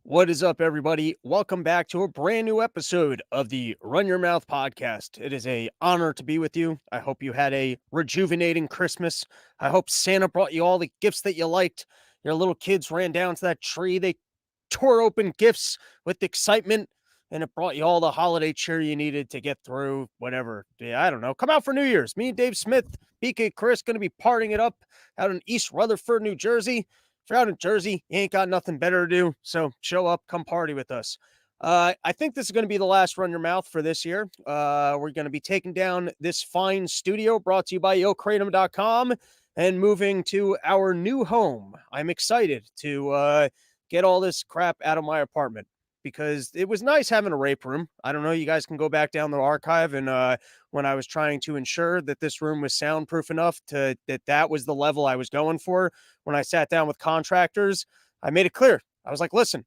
What is up, everybody? Welcome back to a brand new episode of the Run Your Mouth podcast. It is an honor to be with you. I hope you had a rejuvenating Christmas. I hope Santa brought you all the gifts that you liked. Your little kids ran down to that tree. They tore open gifts with excitement, and it brought you all the holiday cheer you needed to get through whatever. Yeah, I don't know. Come out for New Year's. Me and Dave Smith, BK Chris, going to be partying it up out in East Rutherford, New Jersey. If you're out in Jersey, you ain't got nothing better to do, so show up, come party with us. I think this is going to be the last Run Your Mouth for this year. We're going to be taking down this fine studio brought to you by yokratom.com and moving to our new home. I'm excited to get all this crap out of my apartment because it was nice having a rape room. I don't know, you guys can go back down the archive and when I was trying to ensure that this room was soundproof enough that was the level I was going for. When I sat down with contractors, I made it clear. I was like, listen,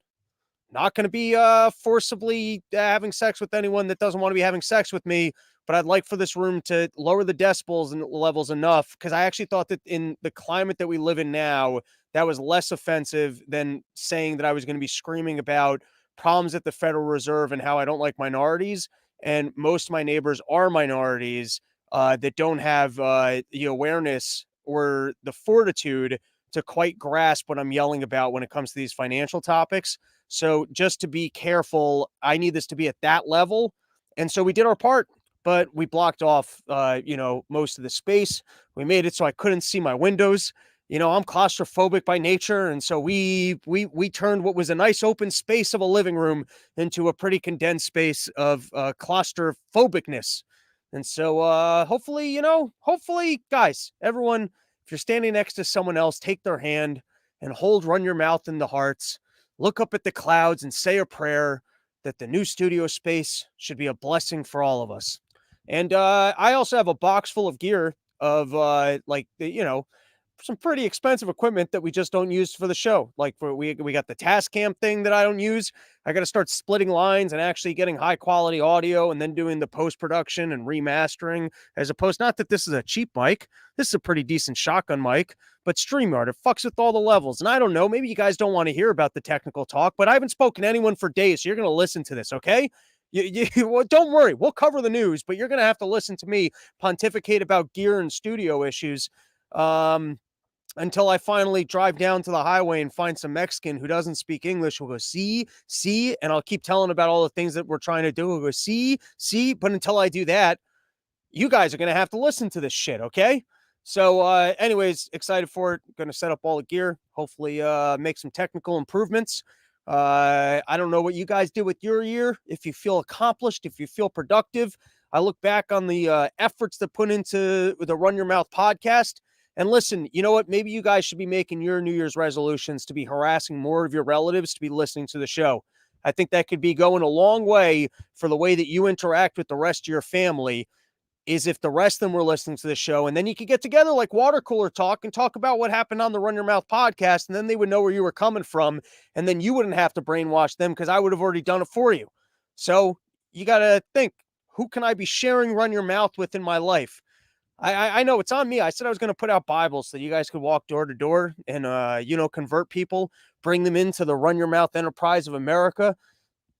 not going to be forcibly having sex with anyone that doesn't want to be having sex with me, but I'd like for this room to lower the decibels and levels enough because I actually thought that in the climate that we live in now, that was less offensive than saying that I was going to be screaming about problems at the Federal Reserve and how I don't like minorities. And most of my neighbors are minorities that don't have the awareness or the fortitude to quite grasp what I'm yelling about when it comes to these financial topics. So just to be careful, I need this to be at that level. And so we did our part, but we blocked off, most of the space. We made it so I couldn't see my windows. I'm claustrophobic by nature, and so we turned what was a nice open space of a living room into a pretty condensed space of claustrophobicness. And so hopefully, guys, everyone, if you're standing next to someone else, take their hand and run your mouth in the hearts. Look up at the clouds and say a prayer that the new studio space should be a blessing for all of us. And I also have a box full of gear of some pretty expensive equipment that we just don't use for the show. Like we got the Tascam thing that I don't use. I got to start splitting lines and actually getting high quality audio and then doing the post production and remastering, as opposed, not that this is a cheap mic. This is a pretty decent shotgun mic, but StreamYard, it fucks with all the levels. And I don't know, maybe you guys don't want to hear about the technical talk, but I haven't spoken to anyone for days. So you're going to listen to this. Okay. Well, don't worry. We'll cover the news, but you're going to have to listen to me pontificate about gear and studio issues. Until I finally drive down to the highway and find some Mexican who doesn't speak English, who'll go, see, and I'll keep telling about all the things that we're trying to do. We'll go, see, but until I do that, you guys are going to have to listen to this shit, okay? So, anyways, excited for it. Going to set up all the gear, hopefully make some technical improvements. I don't know what you guys did with your year, if you feel accomplished, if you feel productive. I look back on the efforts that put into the Run Your Mouth podcast. And listen, you know what? Maybe you guys should be making your New Year's resolutions to be harassing more of your relatives to be listening to the show. I think that could be going a long way for the way that you interact with the rest of your family, is if the rest of them were listening to the show. And then you could get together like water cooler talk and talk about what happened on the Run Your Mouth podcast. And then they would know where you were coming from. And then you wouldn't have to brainwash them because I would have already done it for you. So you got to think, who can I be sharing Run Your Mouth with in my life? I know it's on me. I said I was going to put out Bibles so you guys could walk door to door and, convert people, bring them into the Run Your Mouth enterprise of America,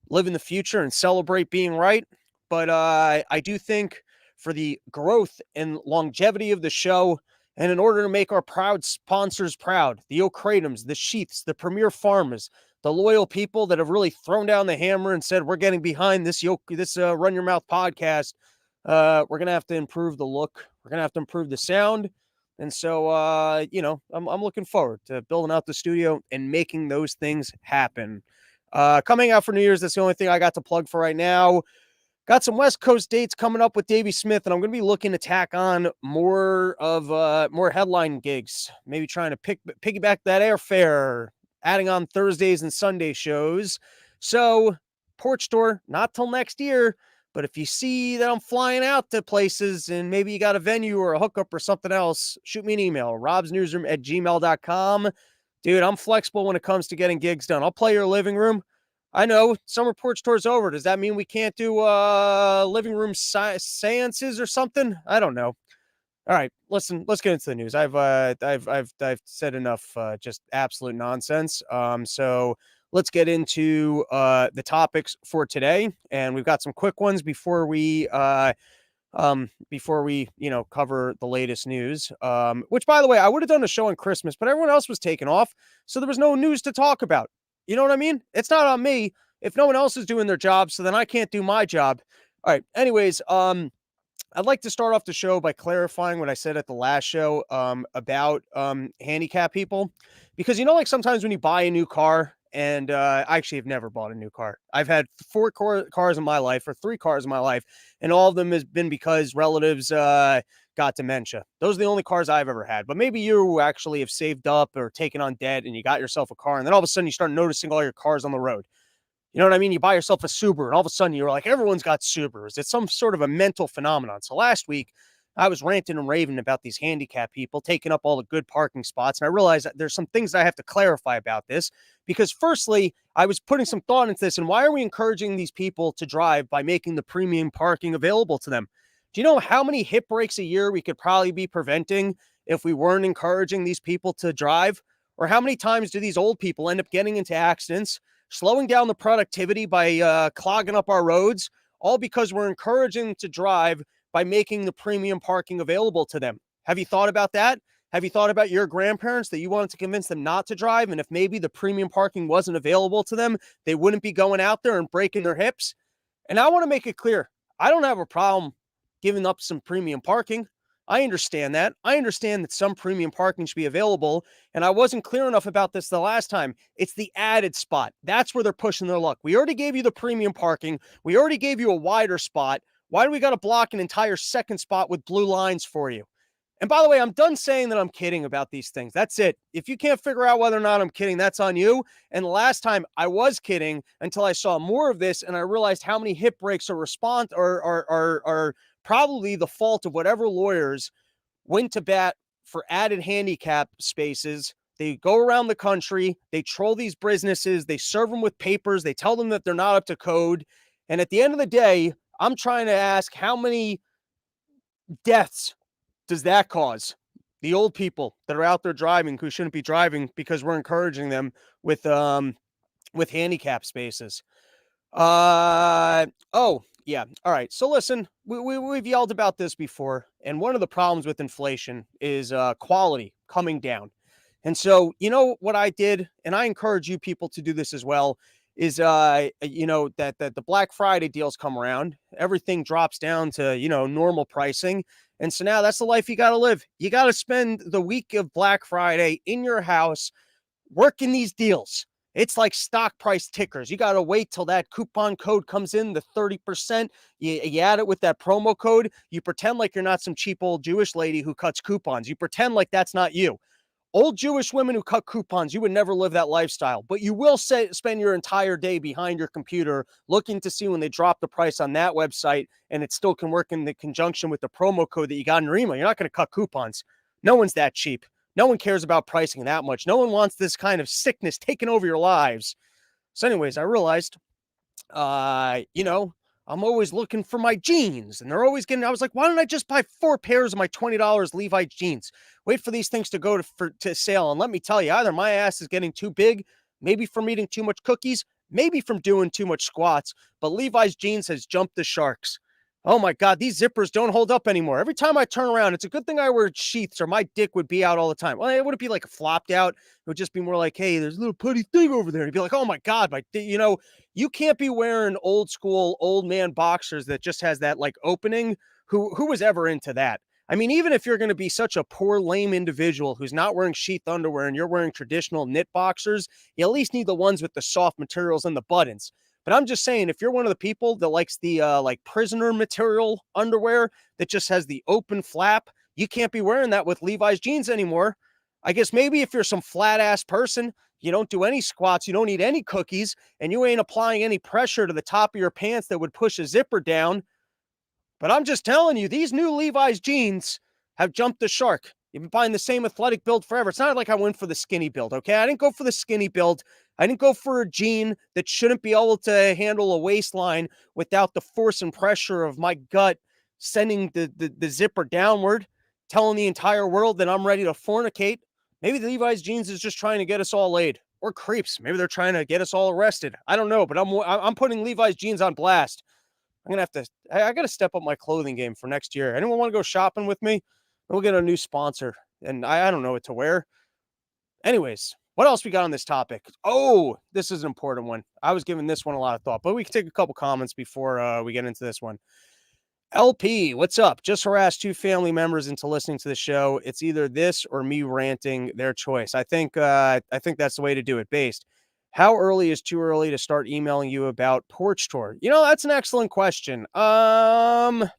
live in the future and celebrate being right. But I do think for the growth and longevity of the show, and in order to make our proud sponsors proud, the O'Kratums, the Sheaths, the Premier Farmers, the loyal people that have really thrown down the hammer and said, we're getting behind this Run Your Mouth podcast, we're going to have to improve the look. We're going to have to improve the sound. And so, I'm looking forward to building out the studio and making those things happen. Coming out for New Year's, that's the only thing I got to plug for right now. Got some West Coast dates coming up with Davey Smith, and I'm going to be looking to tack on more headline gigs, maybe trying to piggyback that airfare, adding on Thursdays and Sunday shows. So, Porch Tour, not till next year. But if you see that I'm flying out to places and maybe you got a venue or a hookup or something else, shoot me an email, robsnewsroom@gmail.com. Dude, I'm flexible when it comes to getting gigs done. I'll play your living room. I know, summer porch tour's over. Does that mean we can't do living room seances or something? I don't know. All right, listen, let's get into the news. I've said enough just absolute nonsense. So let's get into the topics for today. And we've got some quick ones before we cover the latest news, which, by the way, I would have done a show on Christmas, but everyone else was taken off, so there was no news to talk about. You know what I mean? It's not on me if no one else is doing their job, so then I can't do my job. All right, anyways, I'd like to start off the show by clarifying what I said at the last show about handicap people, because like sometimes when you buy a new car, and I actually have never bought a new car. I've had cars in my life, or 3 cars in my life, and all of them has been because relatives got dementia. Those are the only cars I've ever had. But maybe you actually have saved up or taken on debt, and you got yourself a car, and then all of a sudden you start noticing all your cars on the road. You know what I mean? You buy yourself a Subaru, and all of a sudden you're like, everyone's got Subarus. It's some sort of a mental phenomenon. So last week, I was ranting and raving about these handicapped people taking up all the good parking spots. And I realized that there's some things I have to clarify about this. Because firstly, I was putting some thought into this. And why are we encouraging these people to drive by making the premium parking available to them? Do you know how many hip breaks a year we could probably be preventing if we weren't encouraging these people to drive? Or how many times do these old people end up getting into accidents, slowing down the productivity by clogging up our roads, all because we're encouraging them to drive by making the premium parking available to them? Have you thought about that? Have you thought about your grandparents, that you wanted to convince them not to drive? And if maybe the premium parking wasn't available to them, they wouldn't be going out there and breaking their hips? And I want to make it clear, I don't have a problem giving up some premium parking. I understand that. I understand that some premium parking should be available. And I wasn't clear enough about this the last time. It's the added spot. That's where they're pushing their luck. We already gave you the premium parking. We already gave you a wider spot. Why do we got to block an entire second spot with blue lines for you? And by the way, I'm done saying that I'm kidding about these things. That's it. If you can't figure out whether or not I'm kidding, that's on you. And the last time I was kidding until I saw more of this and I realized how many hip breaks are probably the fault of whatever lawyers went to bat for added handicap spaces. They go around the country, they troll these businesses, they serve them with papers, they tell them that they're not up to code. And at the end of the day, I'm trying to ask, how many deaths does that cause? The old people that are out there driving who shouldn't be driving because we're encouraging them with handicap spaces. Oh, yeah. All right. So listen, we've yelled about this before. And one of the problems with inflation is quality coming down. And so, what I did, and I encourage you people to do this as well, is, that the Black Friday deals come around, everything drops down to, normal pricing. And so now that's the life you got to live. You got to spend the week of Black Friday in your house working these deals. It's like stock price tickers. You got to wait till that coupon code comes in, the 30%. You add it with that promo code. You pretend like you're not some cheap old Jewish lady who cuts coupons. You pretend like that's not you. Old Jewish women who cut coupons, you would never live that lifestyle, but you will spend your entire day behind your computer looking to see when they drop the price on that website, and it still can work in the conjunction with the promo code that you got in your email. You're not going to cut coupons. No one's that cheap. No one cares about pricing that much. No one wants this kind of sickness taking over your lives. So anyways, I realized, I'm always looking for my jeans, and they're always I was like, why don't I just buy 4 pairs of my $20 Levi's jeans? Wait for these things to go to sale. And let me tell you, either my ass is getting too big, maybe from eating too much cookies, maybe from doing too much squats, but Levi's jeans has jumped the sharks. Oh my God, these zippers don't hold up anymore. Every time I turn around, it's a good thing I wear sheaths or my dick would be out all the time. Well, it wouldn't be like flopped out. It would just be more like, hey, there's a little putty thing over there. And be like, oh my God, you can't be wearing old school, old man boxers that just has that like opening. Who was ever into that? I mean, even if you're going to be such a poor, lame individual who's not wearing sheath underwear and you're wearing traditional knit boxers, you at least need the ones with the soft materials and the buttons. But I'm just saying, if you're one of the people that likes the like prisoner material underwear that just has the open flap, you can't be wearing that with Levi's jeans anymore. I guess maybe if you're some flat ass person, you don't do any squats, you don't eat any cookies, and you ain't applying any pressure to the top of your pants that would push a zipper down. But I'm just telling you, these new Levi's jeans have jumped the shark. You've been buying the same athletic build forever. It's not like I went for the skinny build, okay? I didn't go for the skinny build. I didn't go for a jean that shouldn't be able to handle a waistline without the force and pressure of my gut sending the zipper downward, telling the entire world that I'm ready to fornicate. Maybe the Levi's jeans is just trying to get us all laid. or creeps. Maybe they're trying to get us all arrested. I don't know, but I'm putting Levi's jeans on blast. I'm gonna have to. I got to step up my clothing game for next year. Anyone want to go shopping with me? We'll get a new sponsor, and I don't know what to wear. Anyways, what else we got on this topic? Oh, this is an important one. I was giving this one a lot of thought, but we can take a couple comments before we get into this one. LP, what's up? Just harassed two family members into listening to the show. It's either this or me ranting, their choice. I think that's the way to do it. Based. How early is too early to start emailing you about porch tour? That's an excellent question. I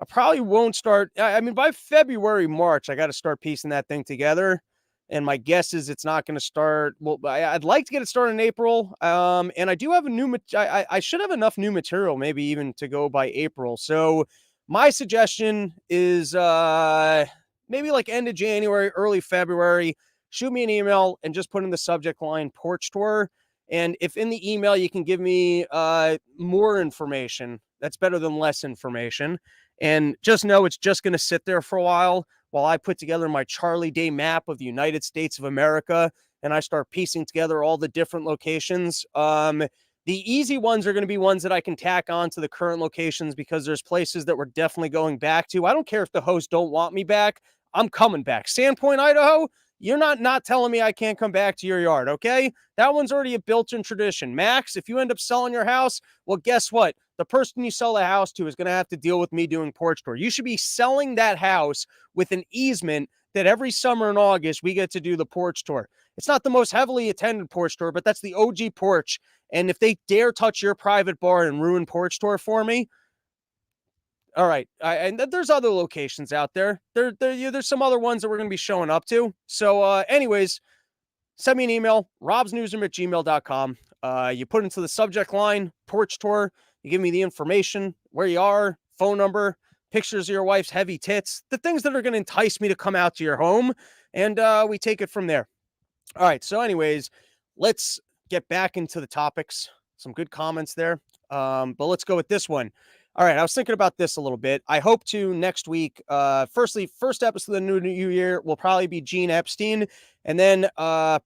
probably won't start. I mean, by February, March, I got to start piecing that thing together. And my guess is it's not going to start. Well, I'd like to get it started in April. And I do have a new. I should have enough new material, maybe even to go by April. So my suggestion is maybe like end of January, early February. Shoot me an email and just put in the subject line porch tour. And if in the email you can give me more information, that's better than less information. And just know it's just going to sit there for a while I put together my Charlie Day map of the United States of America and I start piecing together all the different locations. The easy ones are going to be ones that I can tack on to the current locations because there's places that we're definitely going back to. I don't care if the hosts don't want me back. I'm coming back. Sandpoint, Idaho, you're not telling me I can't come back to your yard, okay? That one's already a built-in tradition. Max, if you end up selling your house, well, guess what? The person you sell the house to is going to have to deal with me doing porch tour. You should be selling that house with an easement that every summer in August we get to do the porch tour. It's not the most heavily attended porch tour, but that's the OG porch. And if they dare touch your private bar and ruin porch tour for me, all right. And there's other locations out there. There's some other ones that we're going to be showing up to. So anyways, send me an email, robsnewsroom@gmail.com. You put into the subject line, porch tour. You give me the information, where you are, phone number, pictures of your wife's heavy tits, the things that are going to entice me to come out to your home. And we take it from there. All right. So anyways, let's get back into the topics. Some good comments there. But let's go with this one. All right, I was thinking about this a little bit. I hope to next week. First episode of the new year will probably be Gene Epstein, and then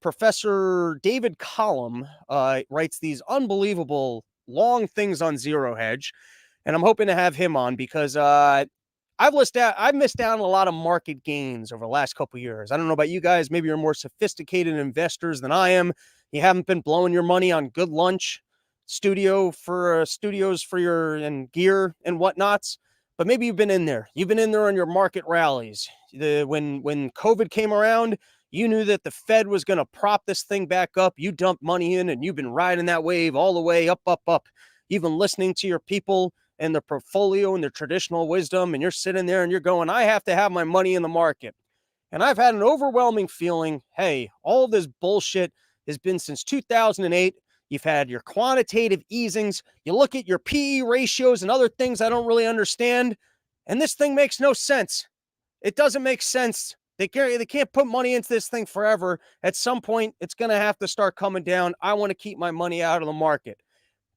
Professor David Collum writes these unbelievable long things on Zero Hedge, and I'm hoping to have him on because I've missed out on a lot of market gains over the last couple of years. I don't know about you guys. Maybe you're more sophisticated investors than I am. You haven't been blowing your money on good lunch. Studios for your and gear and whatnots, but maybe you've been in there on your market rallies. When COVID came around, you knew that the Fed was going to prop this thing back up. You dumped money in and you've been riding that wave all the way up. You've been listening to your people and their portfolio and their traditional wisdom, and you're sitting there and you're going, I have to have my money in the market. And I've had an overwhelming feeling, hey, all of this bullshit has been since 2008. You've had your quantitative easings. You look at your PE ratios and other things I don't really understand. And this thing makes no sense. It doesn't make sense. They can't put money into this thing forever. At some point, it's going to have to start coming down. I want to keep my money out of the market.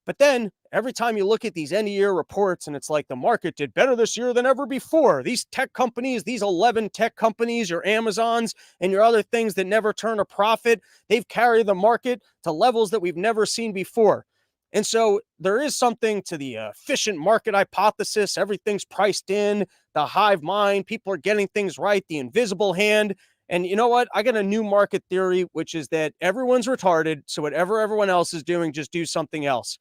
But then every time you look at these end of year reports and it's like the market did better this year than ever before. These tech companies, these 11 tech companies, your Amazons and your other things that never turn a profit, they've carried the market to levels that we've never seen before. And so there is something to the efficient market hypothesis. Everything's priced in, the hive mind, people are getting things right, the invisible hand. And you know what? I got a new market theory, which is that everyone's retarded. So whatever everyone else is doing, just do something else.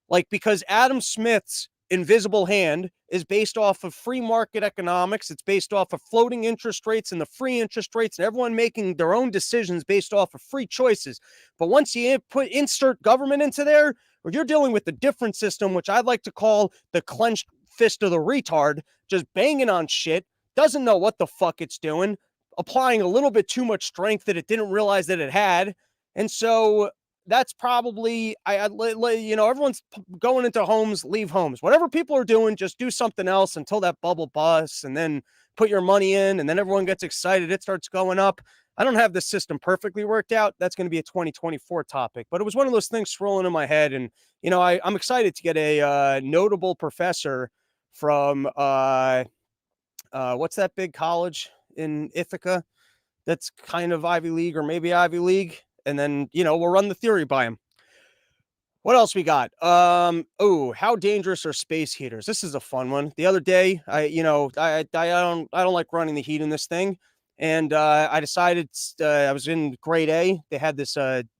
Like, because Adam Smith's invisible hand is based off of free market economics. It's based off of floating interest rates and the free interest rates and everyone making their own decisions based off of free choices. But once you insert government into there, or you're dealing with the different system, which I'd like to call the clenched fist of the retard, just banging on shit, doesn't know what the fuck it's doing, applying a little bit too much strength that it didn't realize that it had. And so that's probably, everyone's going into homes, leave homes. Whatever people are doing, just do something else until that bubble busts and then put your money in and then everyone gets excited. It starts going up. I don't have the system perfectly worked out. That's going to be a 2024 topic, but it was one of those things swirling in my head. And, I'm excited to get a notable professor from, what's that big college in Ithaca that's kind of Ivy League or maybe Ivy League? and then, we'll run the theory by him. What else we got? How dangerous are space heaters? This is a fun one. The other day, I don't like running the heat in this thing, and I decided I was in grade A. They had this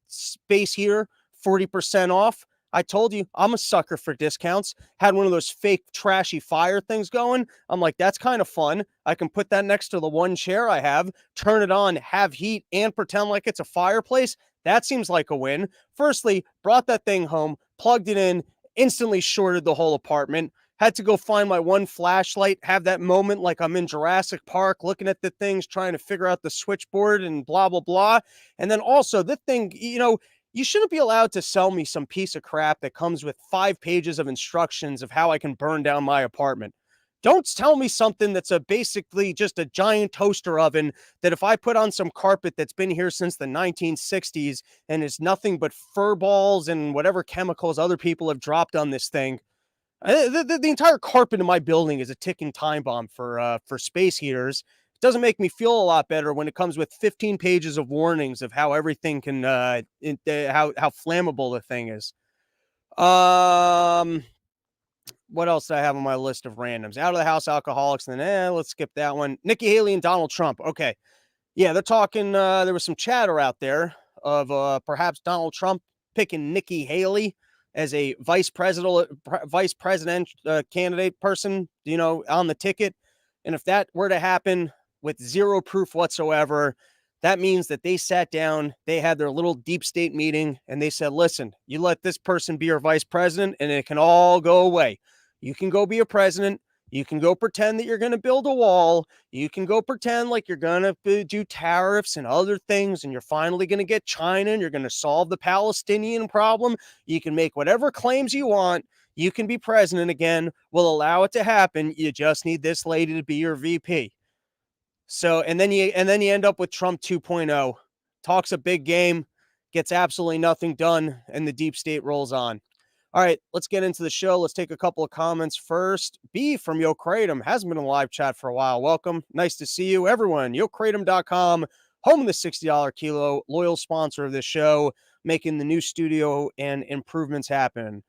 space heater 40% off. I told you I'm a sucker for discounts. Had one of those fake trashy fire things going. I'm like, that's kind of fun. I can put that next to the one chair I have, turn it on, have heat, and pretend like it's a fireplace. That seems like a win. Firstly, brought that thing home, plugged it in, instantly shorted the whole apartment. Had to go find my one flashlight, have that moment like I'm in Jurassic Park, looking at the things, trying to figure out the switchboard and blah, blah, blah. And then also, the thing, you shouldn't be allowed to sell me some piece of crap that comes with 5 pages of instructions of how I can burn down my apartment. Don't tell me something that's basically just a giant toaster oven that if I put on some carpet that's been here since the 1960s and is nothing but fur balls and whatever chemicals other people have dropped on this thing. The entire carpet in my building is a ticking time bomb for space heaters. It doesn't make me feel a lot better when it comes with 15 pages of warnings of how everything can how flammable the thing is. What else do I have on my list of randoms? Out of the house alcoholics, and then let's skip that one. Nikki Haley and Donald Trump. Okay. Yeah, they're talking. There was some chatter out there of perhaps Donald Trump picking Nikki Haley as a vice president candidate person, on the ticket. And if that were to happen with zero proof whatsoever, that means that they sat down, they had their little deep state meeting, and they said, listen, you let this person be your vice president, and it can all go away. You can go be a president. You can go pretend that you're going to build a wall. You can go pretend like you're going to do tariffs and other things, and you're finally going to get China, and you're going to solve the Palestinian problem. You can make whatever claims you want. You can be president again. We'll allow it to happen. You just need this lady to be your VP. So, and then you end up with Trump 2.0. Talks a big game, gets absolutely nothing done, and the deep state rolls on. All right, let's get into the show. Let's take a couple of comments first. B from Yo Kratom hasn't been in live chat for a while. Welcome. Nice to see you, everyone. YoKratom.com, home of the $60 kilo, loyal sponsor of this show, making the new studio and improvements happen.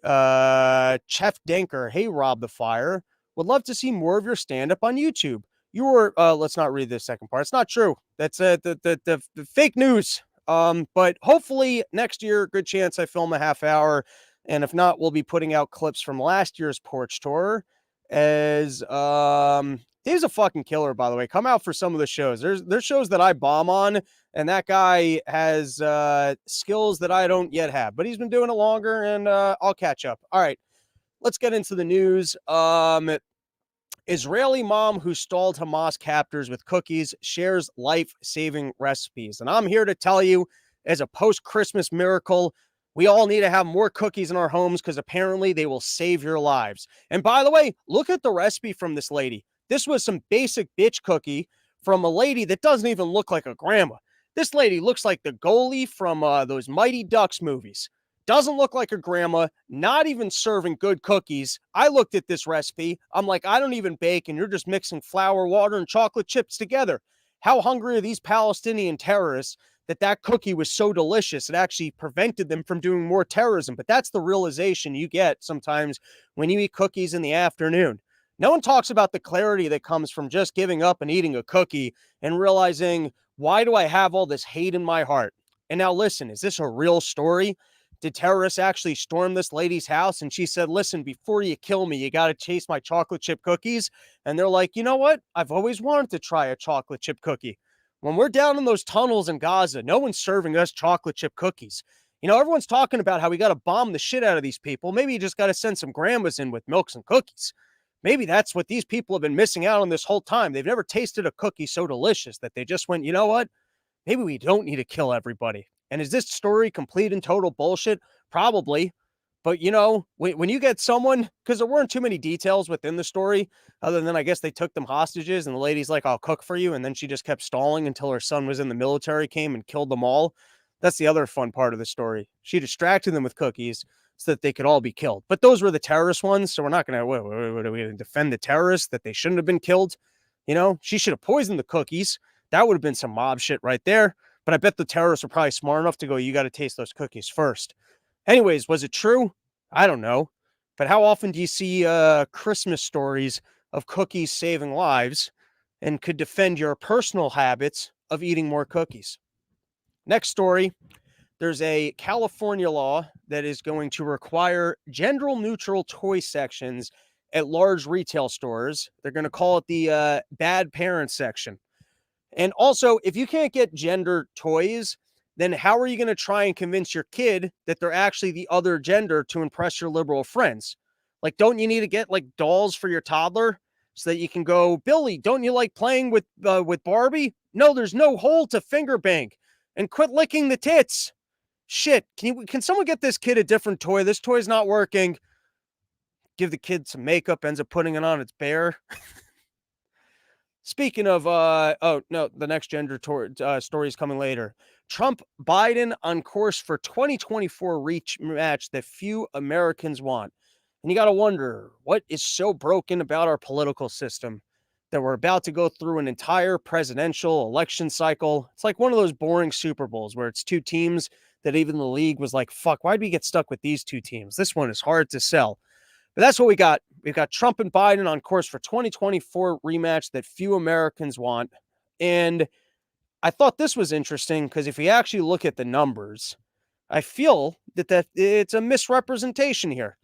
Chef Denker, hey, Rob the Fire. Would love to see more of your stand-up on YouTube. You were, let's not read this second part. It's not true. That's the fake news. But hopefully next year, good chance I film a half hour. And if not, we'll be putting out clips from last year's porch tour. As Dave's a fucking killer, by the way. Come out for some of the shows. There's shows that I bomb on, and that guy has skills that I don't yet have. But he's been doing it longer, and I'll catch up. All right, let's get into the news. Israeli mom who stalled Hamas captors with cookies shares life-saving recipes. And I'm here to tell you, as a post-Christmas miracle, we all need to have more cookies in our homes because apparently they will save your lives. And by the way, look at the recipe from this lady. This was some basic bitch cookie from a lady that doesn't even look like a grandma. This lady looks like the goalie from those Mighty Ducks movies. Doesn't look like a grandma, not even serving good cookies. I looked at this recipe. I'm like, I don't even bake, and you're just mixing flour, water, and chocolate chips together. How hungry are these Palestinian terrorists that cookie was so delicious it actually prevented them from doing more terrorism? But that's the realization you get sometimes when you eat cookies in the afternoon. No one talks about the clarity that comes from just giving up and eating a cookie and realizing, why do I have all this hate in my heart? And now listen, is this a real story? Did terrorists actually storm this lady's house? And she said, listen, before you kill me, you got to taste my chocolate chip cookies. And they're like, you know what? I've always wanted to try a chocolate chip cookie. When we're down in those tunnels in Gaza, no one's serving us chocolate chip cookies. Everyone's talking about how we got to bomb the shit out of these people. Maybe you just got to send some grandmas in with milks and cookies. Maybe that's what these people have been missing out on this whole time. They've never tasted a cookie so delicious that they just went, you know what? Maybe we don't need to kill everybody. And is this story complete and total bullshit? Probably. But, when you get someone, because there weren't too many details within the story, other than I guess they took them hostages and the lady's like, I'll cook for you. And then she just kept stalling until her son was in the military, came and killed them all. That's the other fun part of the story. She distracted them with cookies so that they could all be killed. But those were the terrorist ones. So we're not going to, what are we going to defend the terrorists that they shouldn't have been killed? She should have poisoned the cookies. That would have been some mob shit right there. But I bet the terrorists were probably smart enough to go, you got to taste those cookies first. Anyways, was it true? I don't know. But how often do you see Christmas stories of cookies saving lives and could defend your personal habits of eating more cookies? Next story. There's a California law that is going to require gender neutral toy sections at large retail stores. They're going to call it the bad parent section. And also, if you can't get gender toys, then how are you going to try and convince your kid that they're actually the other gender to impress your liberal friends? Like, don't you need to get like dolls for your toddler so that you can go, Billy, don't you like playing with Barbie? No, there's no hole to finger bang, and quit licking the tits. Shit, can someone get this kid a different toy? This toy's not working. Give the kid some makeup, ends up putting it on its bear. Speaking of, oh no, the next gender story is coming later. Trump Biden on course for 2024 match that few Americans want. And you got to wonder, what is so broken about our political system that we're about to go through an entire presidential election cycle? It's like one of those boring Super Bowls where it's two teams that even the league was like, fuck, why'd we get stuck with these two teams? This one is hard to sell. But that's what we got. We've got Trump and Biden on course for 2024 rematch that few Americans want. And I thought this was interesting because if we actually look at the numbers, I feel that it's a misrepresentation here.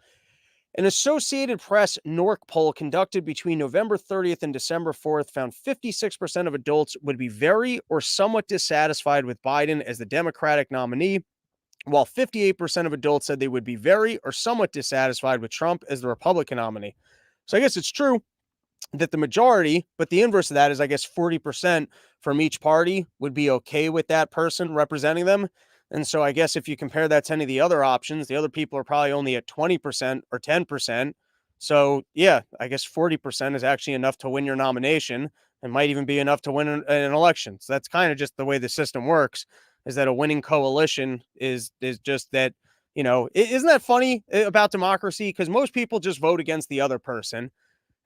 An Associated Press NORC poll conducted between November 30th and December 4th found 56% of adults would be very or somewhat dissatisfied with Biden as the Democratic nominee, while 58% of adults said they would be very or somewhat dissatisfied with Trump as the Republican nominee. So I guess it's true that the majority, but the inverse of that is, I guess, 40% from each party would be okay with that person representing them. And so I guess if you compare that to any of the other options, the other people are probably only at 20% or 10%. So yeah, I guess 40% is actually enough to win your nomination and might even be enough to win an election. So that's kind of just the way the system works, is that a winning coalition is just that, you know, isn't that funny about democracy? Because most people just vote against the other person.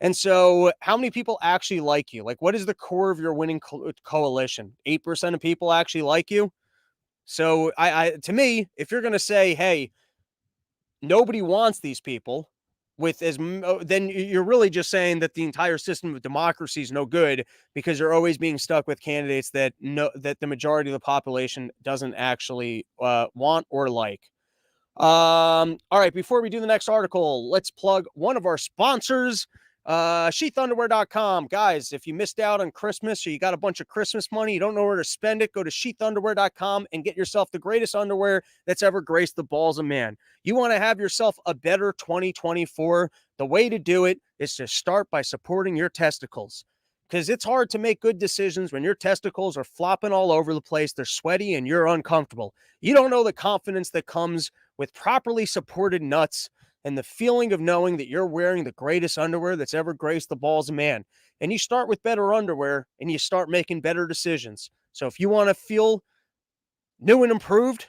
And so how many people actually like you? Like, what is the core of your winning coalition? 8% of people actually like you. So to me, if you're going to say, hey, nobody wants these people with then you're really just saying that the entire system of democracy is no good because you're always being stuck with candidates that the majority of the population doesn't actually want or like. All right, before we do the next article, let's plug one of our sponsors, sheathunderwear.com. Guys, if you missed out on Christmas or you got a bunch of Christmas money, you don't know where to spend it, go to sheathunderwear.com and get yourself the greatest underwear that's ever graced the balls of man. You want to have yourself a better 2024? The way to do it is to start by supporting your testicles, because it's hard to make good decisions when your testicles are flopping all over the place, they're sweaty, and you're uncomfortable. You don't know the confidence that comes with properly supported nuts and the feeling of knowing that you're wearing the greatest underwear that's ever graced the balls of man. And you start with better underwear and you start making better decisions. So if you want to feel new and improved,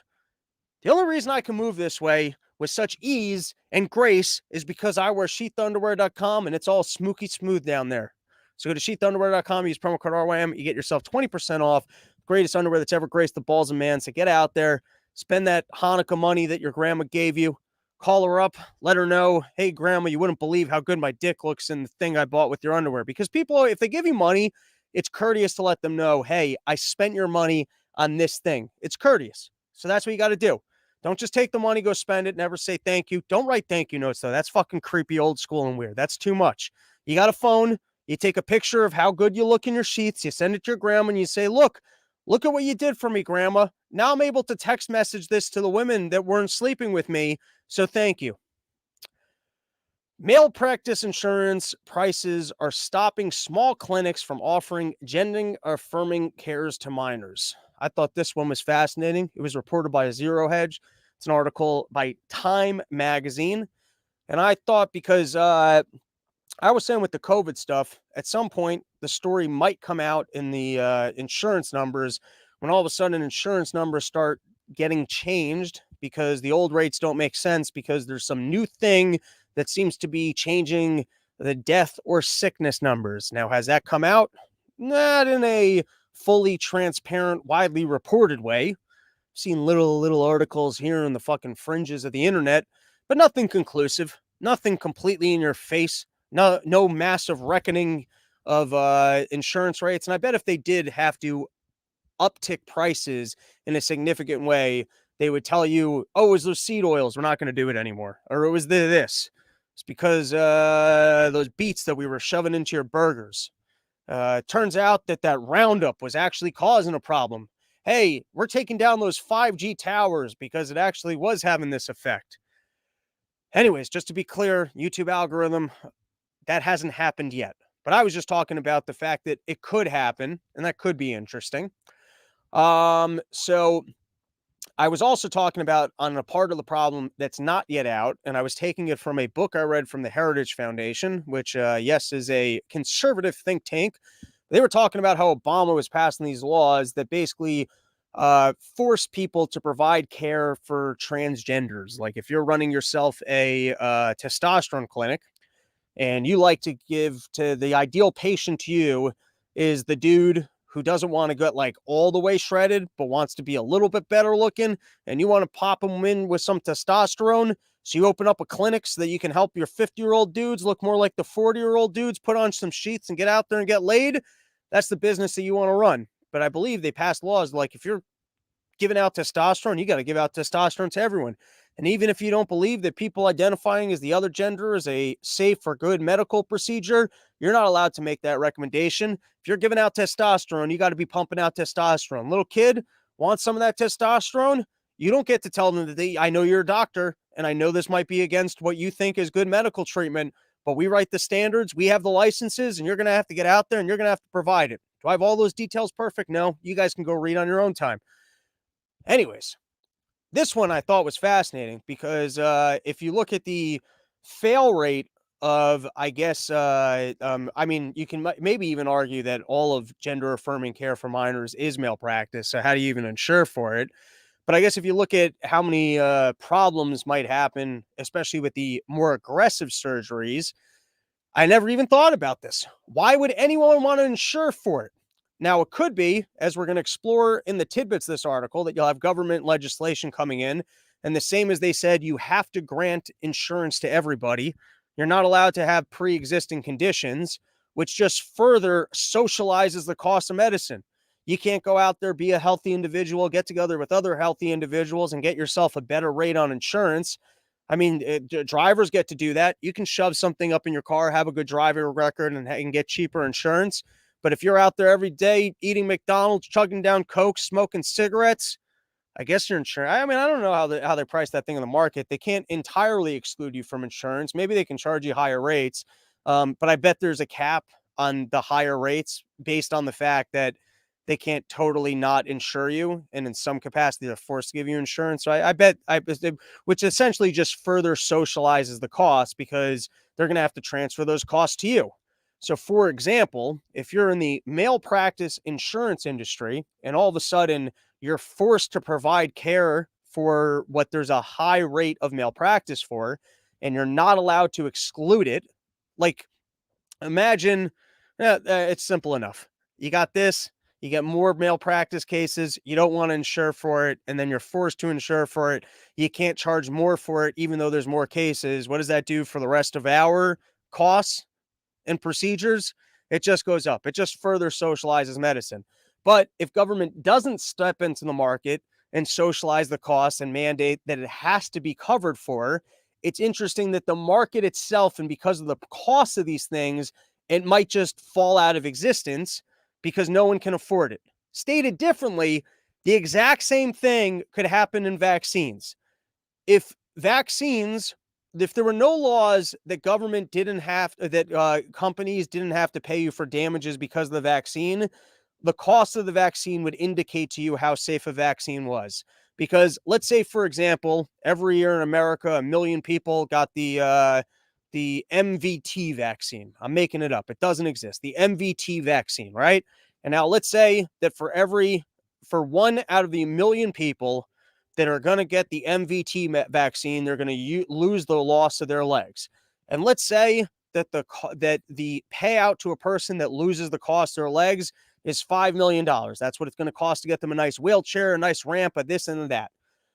the only reason I can move this way with such ease and grace is because I wear sheathunderwear.com and it's all smooky smooth down there. So go to sheathunderwear.com, use promo code RYM, you get yourself 20% off. Greatest underwear that's ever graced the balls of man. So get out there, spend that Hanukkah money that your grandma gave you. Call her up, let her know, hey, grandma, you wouldn't believe how good my dick looks in the thing I bought with your underwear. Because people, if they give you money, it's courteous to let them know, hey, I spent your money on this thing. It's courteous. So that's what you got to do. Don't just take the money, go spend it, never say thank you. Don't write thank you notes, though. That's fucking creepy, old school, and weird. That's too much. You got a phone, you take a picture of how good you look in your sheets, you send it to your grandma, and you say, look at what you did for me, grandma. Now I'm able to text message this to the women that weren't sleeping with me, so thank you. Malpractice insurance prices are stopping small clinics from offering gender-affirming cares to minors. I thought this one was fascinating. It was reported by Zero Hedge. It's an article by Time Magazine. And I thought, because I was saying with the COVID stuff, at some point, the story might come out in the insurance numbers when all of a sudden insurance numbers start getting changed because the old rates don't make sense because there's some new thing that seems to be changing the death or sickness numbers. Now, has that come out? Not in a fully transparent, widely reported way. Seen little articles here in the fucking fringes of the internet, but nothing conclusive, nothing completely in your face, no massive reckoning of insurance rates. And I bet if they did have to uptick prices in a significant way, they would tell you, oh, it was those seed oils, we're not going to do it anymore, or it was this, it's because those beets that we were shoving into your burgers. Turns out that Roundup was actually causing a problem. Hey, we're taking down those 5G towers because it actually was having this effect. Anyways, just to be clear, YouTube algorithm, that hasn't happened yet. But I was just talking about the fact that it could happen, and that could be interesting. So I was also talking about on a part of the problem that's not yet out, and I was taking it from a book I read from the Heritage Foundation, which, yes, is a conservative think tank. They were talking about how Obama was passing these laws that basically force people to provide care for transgenders. Like if you're running yourself a testosterone clinic, and you like to give to the ideal patient to you is the dude who doesn't want to get like all the way shredded, but wants to be a little bit better looking, and you want to pop him in with some testosterone. So you open up a clinic so that you can help your 50-year-old dudes look more like the 40-year-old dudes, put on some sheets and get out there and get laid. That's the business that you want to run. But I believe they passed laws like if you're giving out testosterone, you got to give out testosterone to everyone. And even if you don't believe that people identifying as the other gender is a safe or good medical procedure, you're not allowed to make that recommendation. If you're giving out testosterone, you got to be pumping out testosterone. Little kid wants some of that testosterone. You don't get to tell them that I know you're a doctor and I know this might be against what you think is good medical treatment, but we write the standards, we have the licenses, and you're going to have to get out there and you're going to have to provide it. Do I have all those details perfect? No, you guys can go read on your own time. Anyways, this one I thought was fascinating because if you look at the fail rate of, I guess, I mean, you can maybe even argue that all of gender affirming care for minors is malpractice. So how do you even insure for it? But I guess if you look at how many problems might happen, especially with the more aggressive surgeries, I never even thought about this. Why would anyone want to insure for it? Now, it could be, as we're going to explore in the tidbits of this article, that you'll have government legislation coming in. And the same as they said, you have to grant insurance to everybody. You're not allowed to have pre-existing conditions, which just further socializes the cost of medicine. You can't go out there, be a healthy individual, get together with other healthy individuals and get yourself a better rate on insurance. I mean, drivers get to do that. You can shove something up in your car, have a good driving record, and get cheaper insurance. But if you're out there every day eating McDonald's, chugging down Coke, smoking cigarettes, I guess your insurance. I mean, I don't know how they price that thing in the market. They can't entirely exclude you from insurance. Maybe they can charge you higher rates, but I bet there's a cap on the higher rates based on the fact that they can't totally not insure you, and in some capacity they're forced to give you insurance. So I bet which essentially just further socializes the cost because they're going to have to transfer those costs to you. So, for example, if you're in the malpractice insurance industry and all of a sudden you're forced to provide care for what there's a high rate of malpractice for, and you're not allowed to exclude it, like imagine it's simple enough. You got this, you get more malpractice cases, you don't want to insure for it, and then you're forced to insure for it. You can't charge more for it, even though there's more cases. What does that do for the rest of our costs and procedures? It just goes up. It just further socializes medicine. But if government doesn't step into the market and socialize the costs and mandate that it has to be covered for, it's interesting that the market itself, and because of the cost of these things, it might just fall out of existence because no one can afford it. Stated differently, the exact same thing could happen in vaccines. If there were no laws that government didn't have, that companies didn't have to pay you for damages because of the vaccine, the cost of the vaccine would indicate to you how safe a vaccine was. Because let's say, for example, every year in America, 1 million people got the MVT vaccine. I'm making it up. It doesn't exist. The MVT vaccine, right? And now let's say that for 1 out of the 1 million people that are going to get the MVT vaccine, they're going to lose the loss of their legs. And let's say that the payout to a person that loses the cost of their legs is $5 million. That's what it's going to cost to get them a nice wheelchair, a nice ramp, a this and that.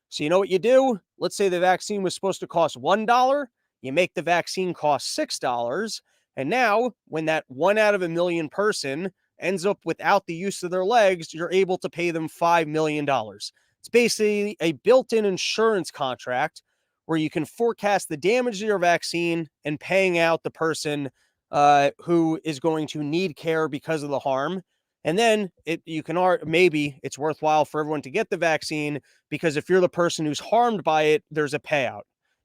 So you know what you do? Let's say the vaccine was supposed to cost $1. You make the vaccine cost $6. And now when that 1 out of 1 million person ends up without the use of their legs, you're able to pay them $5 million. It's basically a built-in insurance contract where you can forecast the damage to your vaccine and paying out the person who is going to need care because of the harm. And then maybe it's worthwhile for everyone to get the vaccine, because if you're the person who's harmed by it, there's a payout.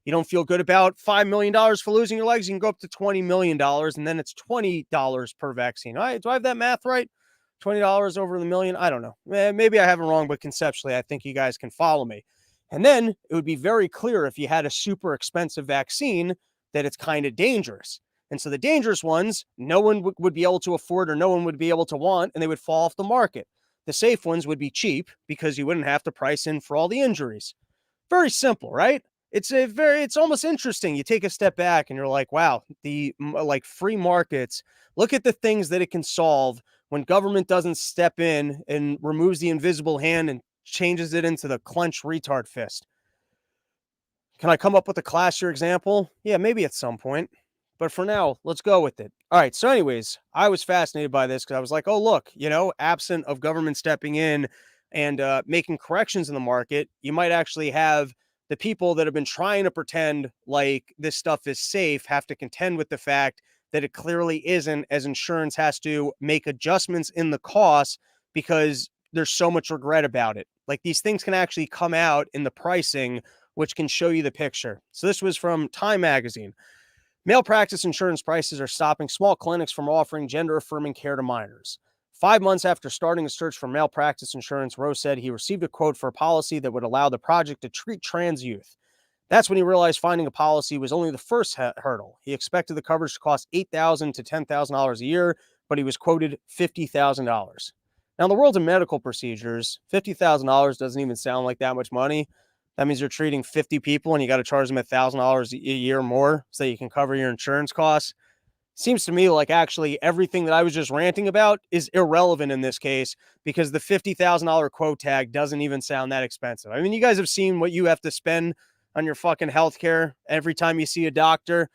You don't feel good about $5 million for losing your legs, you can go up to $20 million, and then it's $20 per vaccine. All right, do I have that math right? $20 over the million? I don't know. Maybe I have it wrong, but conceptually, I think you guys can follow me. And then it would be very clear if you had a super expensive vaccine that it's kind of dangerous. And so the dangerous ones, no one would be able to afford, or no one would be able to want, and they would fall off the market. The safe ones would be cheap because you wouldn't have to price in for all the injuries. Very simple, right? It's almost interesting. You take a step back and you're like, wow, the free markets, look at the things that it can solve when government doesn't step in and removes the invisible hand and changes it into the clenched retard fist. Can I come up with a classier example? Yeah, maybe at some point. But for now, let's go with it. All right. So, anyways, I was fascinated by this because I was like, oh, look, absent of government stepping in and making corrections in the market, you might actually have the people that have been trying to pretend like this stuff is safe have to contend with the fact that it clearly isn't, as insurance has to make adjustments in the costs because there's so much regret about it. Like, these things can actually come out in the pricing, which can show you the picture. So this was from Time Magazine. Malpractice insurance prices are stopping small clinics from offering gender-affirming care to minors. 5 months after starting a search for malpractice insurance, Rowe said he received a quote for a policy that would allow the project to treat trans youth. That's when he realized finding a policy was only the first hurdle. He expected the coverage to cost $8,000 to $10,000 a year, but he was quoted $50,000. Now, in the world of medical procedures, $50,000 doesn't even sound like that much money. That means you're treating 50 people and you got to charge them $1,000 a year more so that you can cover your insurance costs. Seems to me like actually everything that I was just ranting about is irrelevant in this case, because the $50,000 quote tag doesn't even sound that expensive. I mean, you guys have seen what you have to spend on your fucking healthcare every time you see a doctor.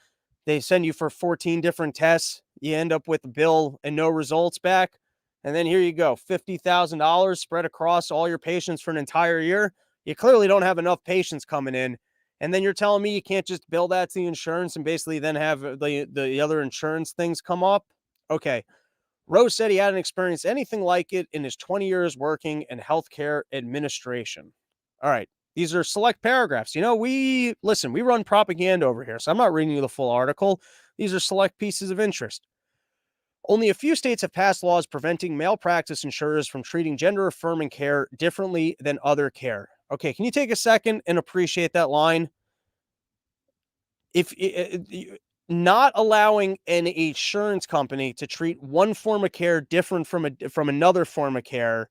They send you for 14 different tests. You end up with a bill and no results back. And then here you go, $50,000 spread across all your patients for an entire year. You clearly don't have enough patients coming in. And then you're telling me you can't just bill that to the insurance and basically then have the other insurance things come up? Okay. Rose said he hadn't experienced anything like it in his 20 years working in healthcare administration. All right. These are select paragraphs. We run propaganda over here, so I'm not reading you the full article. These are select pieces of interest. Only a few states have passed laws preventing malpractice insurers from treating gender-affirming care differently than other care. Okay, can you take a second and appreciate that line? If not allowing an insurance company to treat one form of care different from another form of care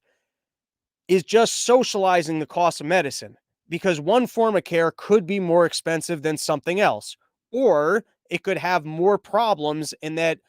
is just socializing the cost of medicine, because one form of care could be more expensive than something else, or it could have more problems in that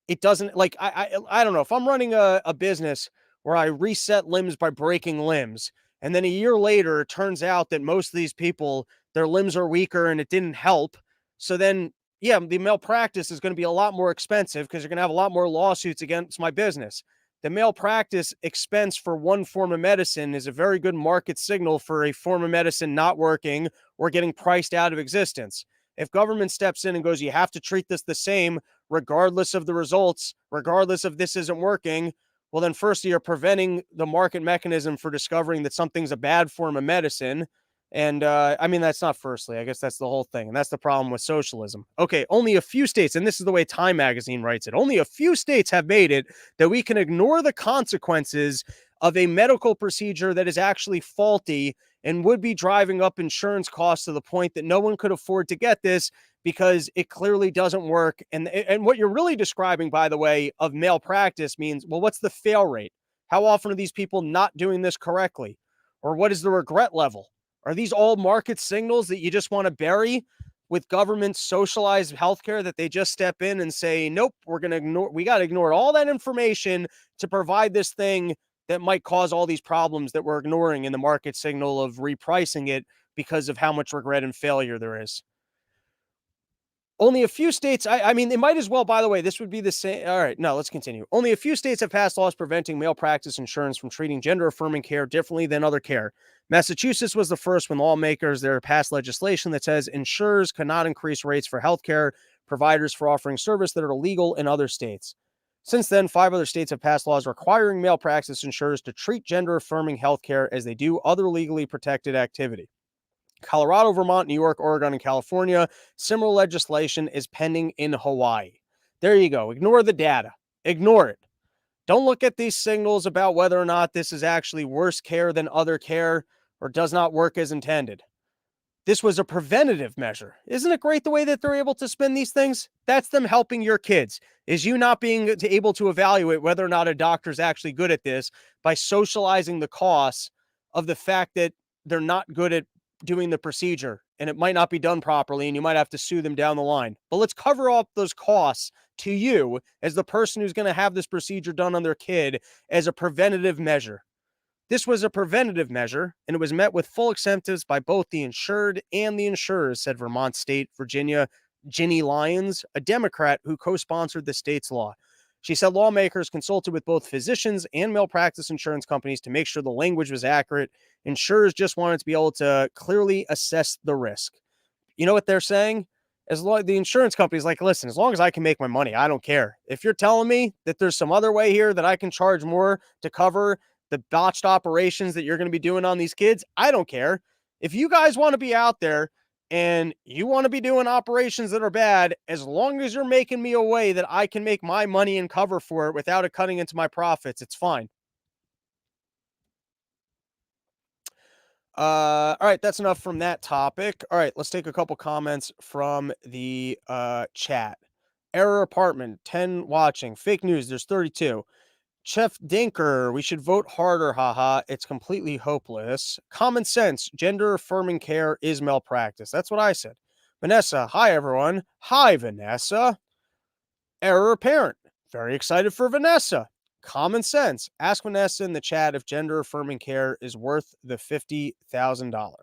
it doesn't, like, I don't know, if I'm running a business where I reset limbs by breaking limbs, and then a year later it turns out that most of these people, their limbs are weaker and it didn't help. So then, yeah, the malpractice is going to be a lot more expensive because you're going to have a lot more lawsuits against my business. The malpractice expense for one form of medicine is a very good market signal for a form of medicine not working or getting priced out of existence. If government steps in and goes, you have to treat this the same, regardless of the results, regardless of this isn't working, well, then first you're preventing the market mechanism for discovering that something's a bad form of medicine. And I mean, that's not firstly, I guess that's the whole thing. And that's the problem with socialism. Okay, only a few states, and this is the way Time Magazine writes it, only a few states have made it that we can ignore the consequences of a medical procedure that is actually faulty and would be driving up insurance costs to the point that no one could afford to get this because it clearly doesn't work. And what you're really describing, by the way, of malpractice means, well, what's the fail rate? How often are these people not doing this correctly? Or what is the regret level? Are these all market signals that you just want to bury? with government socialized healthcare that they just step in and say, nope, we got to ignore all that information to provide this thing that might cause all these problems that we're ignoring in the market signal of repricing it because of how much regret and failure there is. Only a few states, I mean, they might as well, by the way, this would be the same. All right, no, let's continue. Only a few states have passed laws preventing malpractice insurance from treating gender affirming care differently than other care. Massachusetts was the first when lawmakers there passed legislation that says insurers cannot increase rates for healthcare providers for offering service that are illegal in other states. Since then, 5 other states have passed laws requiring malpractice insurers to treat gender affirming healthcare as they do other legally protected activity. Colorado, Vermont, New York, Oregon, and California. Similar legislation is pending in Hawaii. There you go. Ignore the data. Ignore it. Don't look at these signals about whether or not this is actually worse care than other care or does not work as intended. This was a preventative measure. Isn't it great the way that they're able to spin these things? That's them helping your kids, is you not being able to evaluate whether or not a doctor is actually good at this by socializing the costs of the fact that they're not good at doing the procedure and it might not be done properly and you might have to sue them down the line. But let's cover up those costs to you as the person who's going to have this procedure done on their kid as a preventative measure. This was a preventative measure, and it was met with full acceptance by both the insured and the insurers, said Vermont State Virginia Ginny Lyons, a Democrat who co-sponsored the state's law. She said lawmakers consulted with both physicians and malpractice insurance companies to make sure the language was accurate. Insurers just wanted to be able to clearly assess the risk. You know what they're saying? As long the insurance company's like, listen, as long as I can make my money, I don't care. If you're telling me that there's some other way here that I can charge more to cover the botched operations that you're going to be doing on these kids, I don't care. If you guys want to be out there and you want to be doing operations that are bad, as long as you're making me a way that I can make my money and cover for it without it cutting into my profits, it's fine. All right, that's enough from that topic. All right, let's take a couple comments from the chat. Error apartment, 10 watching. Fake news, there's 32. Chef Dinker, we should vote harder, haha. It's completely hopeless. Common sense, gender affirming care is malpractice. That's what I said. Vanessa, hi everyone. Hi, Vanessa. Error apparent. Very excited for Vanessa. Common sense. Ask Vanessa in the chat if gender affirming care is worth the $50,000.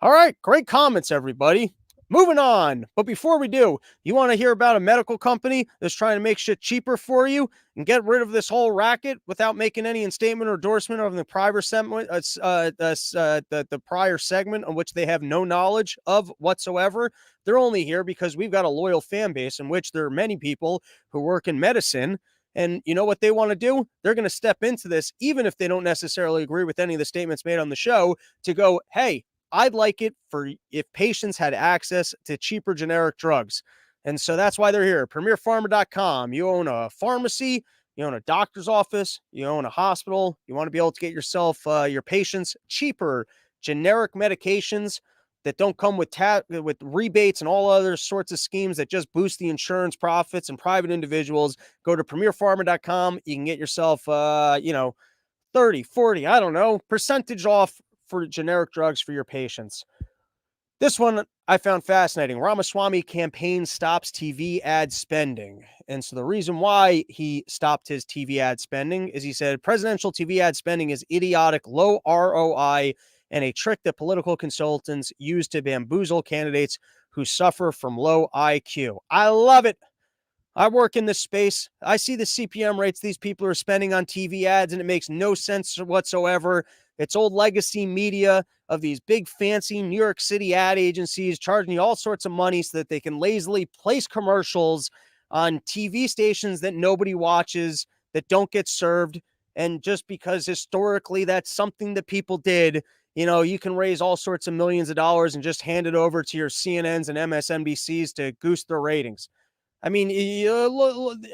All right, great comments, everybody. Moving on. But before we do, you want to hear about a medical company that's trying to make shit cheaper for you and get rid of this whole racket without making any statement or endorsement of the prior segment, the prior segment on which they have no knowledge of whatsoever. They're only here because we've got a loyal fan base in which there are many people who work in medicine. And you know what they want to do? They're going to step into this, even if they don't necessarily agree with any of the statements made on the show, to go, hey, I'd like it for if patients had access to cheaper generic drugs. And so that's why they're here. PremierPharma.com. You own a pharmacy, you own a doctor's office, you own a hospital. You want to be able to get yourself, your patients cheaper generic medications that don't come with with rebates and all other sorts of schemes that just boost the insurance profits and private individuals. Go to PremierPharma.com. You can get yourself, 30, 40, I don't know, percentage off for generic drugs for your patients. This one I found fascinating. Ramaswamy campaign stops TV ad spending. And so the reason why he stopped his TV ad spending is he said presidential TV ad spending is idiotic, low ROI, and a trick that political consultants use to bamboozle candidates who suffer from low IQ. I love it. I work in this space. I see the CPM rates these people are spending on TV ads, and it makes no sense whatsoever. It's old legacy media of these big fancy New York City ad agencies charging you all sorts of money so that they can lazily place commercials on TV stations that nobody watches, that don't get served. And just because historically that's something that people did, you can raise all sorts of millions of dollars and just hand it over to your CNNs and MSNBCs to goose their ratings. I mean,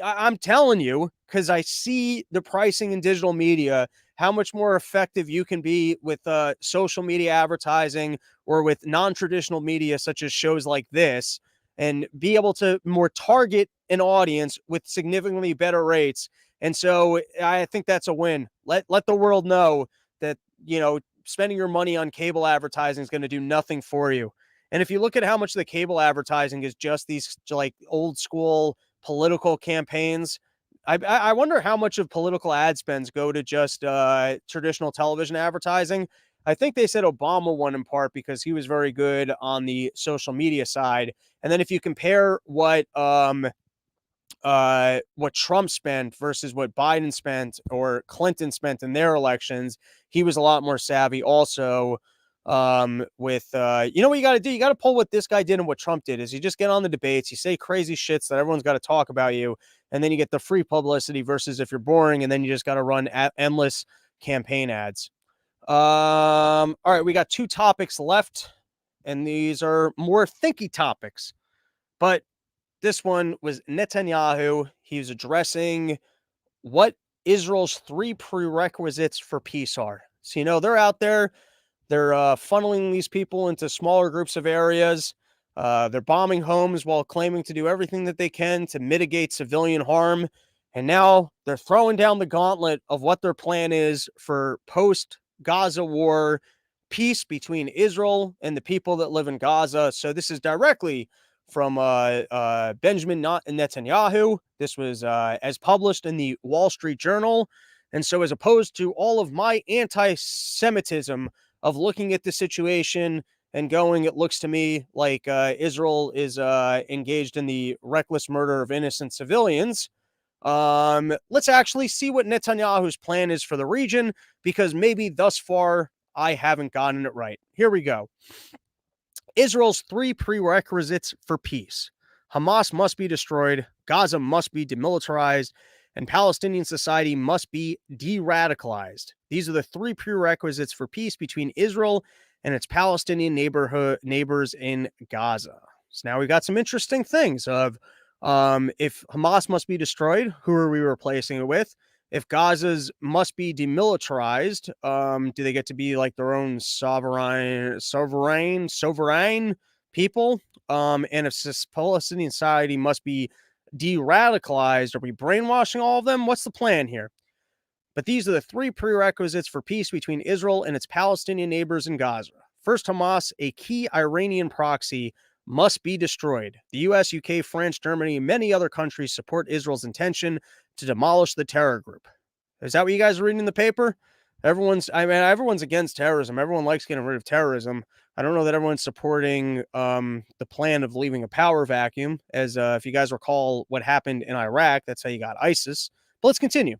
I'm telling you, because I see the pricing in digital media, how much more effective you can be with social media advertising or with non-traditional media, such as shows like this, and be able to more target an audience with significantly better rates. And so I think that's a win. Let the world know that, spending your money on cable advertising is going to do nothing for you. And if you look at how much the cable advertising is just these like old school political campaigns, I wonder how much of political ad spends go to just traditional television advertising. I think they said Obama won in part because he was very good on the social media side. And then if you compare what Trump spent versus what Biden spent or Clinton spent in their elections, he was a lot more savvy also. With you know what you got to do? You got to pull what this guy did and what Trump did. Is you just get on the debates, you say crazy shits that everyone's got to talk about you, and then you get the free publicity. Versus if you're boring, and then you just got to run endless campaign ads. All right, we got 2 topics left, and these are more thinky topics, but this one was Netanyahu. He was addressing what Israel's 3 prerequisites for peace are. So, they're out there, they're funneling these people into smaller groups of areas. They're bombing homes while claiming to do everything that they can to mitigate civilian harm. And now they're throwing down the gauntlet of what their plan is for post Gaza war peace between Israel and the people that live in Gaza. So this is directly from Benjamin Netanyahu. This was as published in the Wall Street Journal. And so as opposed to all of my anti-Semitism of looking at the situation and going, it looks to me like Israel is engaged in the reckless murder of innocent civilians. Let's actually see what Netanyahu's plan is for the region, because maybe thus far I haven't gotten it right. Here we go. Israel's 3 prerequisites for peace. Hamas must be destroyed, Gaza must be demilitarized, and Palestinian society must be de-radicalized. These are the 3 prerequisites for peace between Israel and its Palestinian neighbors in Gaza. So now we got some interesting things of if Hamas must be destroyed, who are we replacing it with? If Gaza's must be demilitarized, do they get to be like their own sovereign people? And if Palestinian society must be de-radicalized, are we brainwashing all of them? What's the plan here? But these are the 3 prerequisites for peace between Israel and its Palestinian neighbors in Gaza. First, Hamas, a key Iranian proxy, must be destroyed. The US, UK, France, Germany, and many other countries support Israel's intention to demolish the terror group. Is that what you guys are reading in the paper? Everyone's against terrorism. Everyone likes getting rid of terrorism. I don't know that everyone's supporting the plan of leaving a power vacuum, as if you guys recall what happened in Iraq, that's how you got ISIS. But let's continue.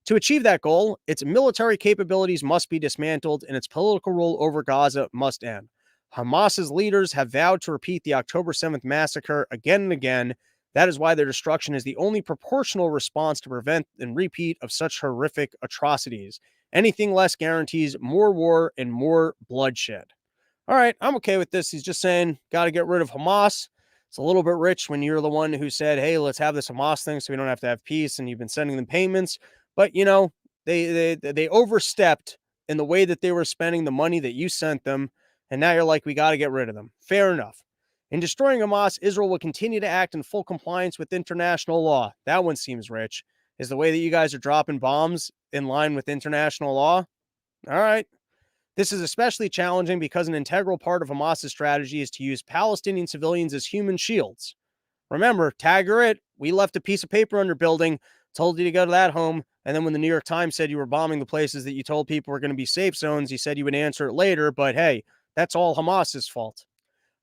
To achieve that goal, its military capabilities must be dismantled and its political rule over Gaza must end. Hamas's leaders have vowed to repeat the October 7th massacre again and again. That is why their destruction is the only proportional response to prevent and repeat of such horrific atrocities. Anything less guarantees more war and more bloodshed. All right, I'm okay with this. He's just saying, got to get rid of Hamas. It's a little bit rich when you're the one who said, hey, let's have this Hamas thing so we don't have to have peace, and you've been sending them payments. But, they overstepped in the way that they were spending the money that you sent them, and now you're like, we got to get rid of them. Fair enough. In destroying Hamas, Israel will continue to act in full compliance with international law. That one seems rich. Is the way that you guys are dropping bombs in line with international law? All right. This is especially challenging because an integral part of Hamas's strategy is to use Palestinian civilians as human shields. Remember, tag or it, we left a piece of paper on your building, told you to go to that home, and then when the New York Times said you were bombing the places that you told people were going to be safe zones, you said you would answer it later, but hey, that's all Hamas's fault.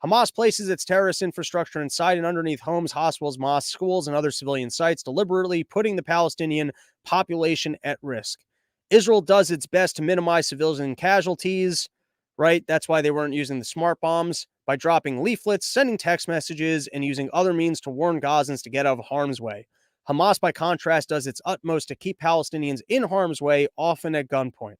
Hamas places its terrorist infrastructure inside and underneath homes, hospitals, mosques, schools, and other civilian sites, deliberately putting the Palestinian population at risk. Israel does its best to minimize civilian casualties, right? That's why they weren't using the smart bombs, by dropping leaflets, sending text messages, and using other means to warn Gazans to get out of harm's way. Hamas, by contrast, does its utmost to keep Palestinians in harm's way, often at gunpoint.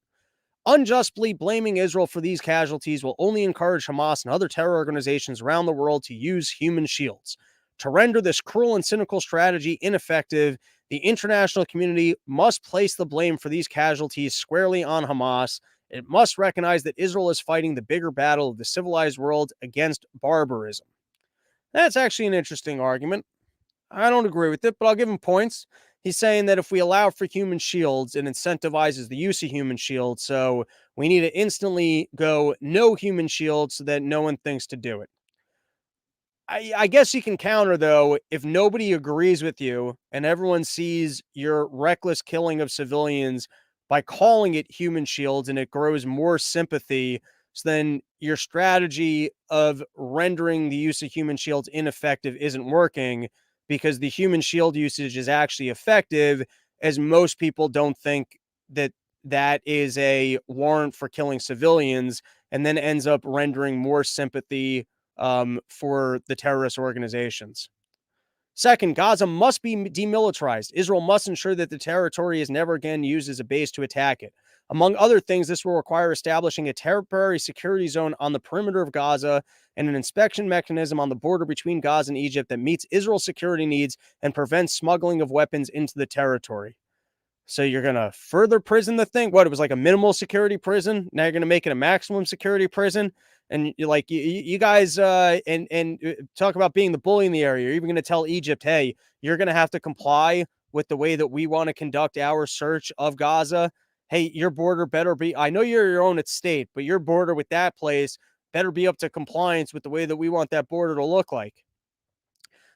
Unjustly blaming Israel for these casualties will only encourage Hamas and other terror organizations around the world to use human shields. To render this cruel and cynical strategy ineffective, the international community must place the blame for these casualties squarely on Hamas. It must recognize that Israel is fighting the bigger battle of the civilized world against barbarism. That's actually an interesting argument. I don't agree with it, but I'll give him points. He's saying that if we allow for human shields, it incentivizes the use of human shields. So we need to instantly go no human shields so that no one thinks to do it. I guess you can counter though, if nobody agrees with you and everyone sees your reckless killing of civilians by calling it human shields and it grows more sympathy, so then your strategy of rendering the use of human shields ineffective isn't working because the human shield usage is actually effective, as most people don't think that that is a warrant for killing civilians, and then ends up rendering more sympathy for the terrorist organizations. Second, Gaza must be demilitarized. Israel must ensure that the territory is never again used as a base to attack it. Among other things, this will require establishing a temporary security zone on the perimeter of Gaza and an inspection mechanism on the border between Gaza and Egypt that meets Israel's security needs and prevents smuggling of weapons into the territory. So you're gonna further prison the thing? What, it was like a minimal security prison. Now you're gonna make it a maximum security prison, and you're like, you guys, and talk about being the bully in the area. You're even gonna tell Egypt, hey, you're gonna have to comply with the way that we want to conduct our search of Gaza. Hey, your border better be. I know you're your own state, but your border with that place better be up to compliance with the way that we want that border to look like.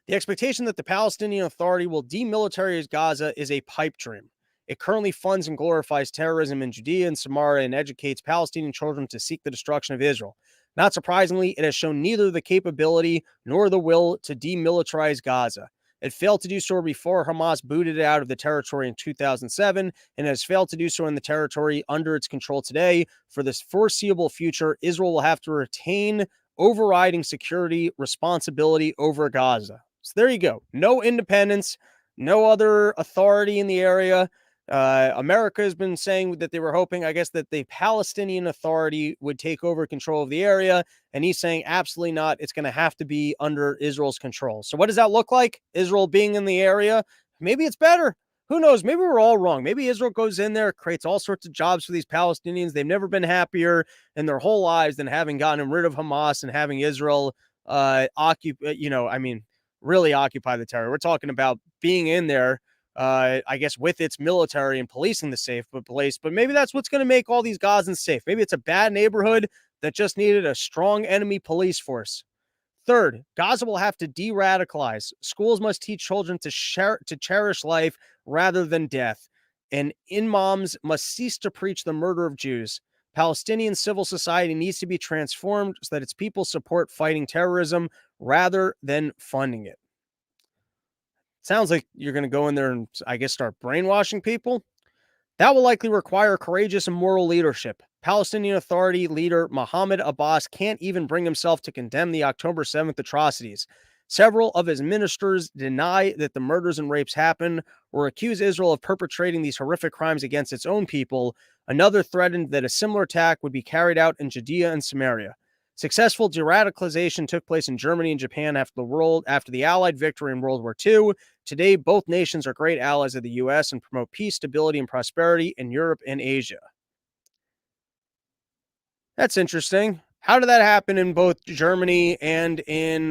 The expectation that the Palestinian Authority will demilitarize Gaza is a pipe dream. It currently funds and glorifies terrorism in Judea and Samaria and educates Palestinian children to seek the destruction of Israel. Not surprisingly, it has shown neither the capability nor the will to demilitarize Gaza. It failed to do so before Hamas booted it out of the territory in 2007 and has failed to do so in the territory under its control today. For this foreseeable future, Israel will have to retain overriding security responsibility over Gaza. So there you go. No independence, no other authority in the area. America has been saying that they were hoping, I guess, that the Palestinian Authority would take over control of the area. And he's saying absolutely not. It's going to have to be under Israel's control. So what does that look like? Israel being in the area? Maybe it's better. Who knows? Maybe we're all wrong. Maybe Israel goes in there, creates all sorts of jobs for these Palestinians. They've never been happier in their whole lives than having gotten rid of Hamas and having Israel really occupy the territory. We're talking about being in there, I guess, with its military and policing the safe place. But maybe that's what's going to make all these Gazans safe. Maybe it's a bad neighborhood that just needed a strong enemy police force. Third, Gaza will have to de-radicalize. Schools must teach children to cherish life rather than death. And imams must cease to preach the murder of Jews. Palestinian civil society needs to be transformed so that its people support fighting terrorism rather than funding it. Sounds like you're going to go in there and, I guess, start brainwashing people. That will likely require courageous and moral leadership. Palestinian Authority leader Mahmoud Abbas can't even bring himself to condemn the October 7th atrocities. Several of his ministers deny that the murders and rapes happened or accuse Israel of perpetrating these horrific crimes against its own people. Another threatened that a similar attack would be carried out in Judea and Samaria. Successful de-radicalization took place in Germany and Japan after the Allied victory in World War II. Today, both nations are great allies of the U.S. and promote peace, stability, and prosperity in Europe and Asia. That's interesting. How did that happen in both Germany and in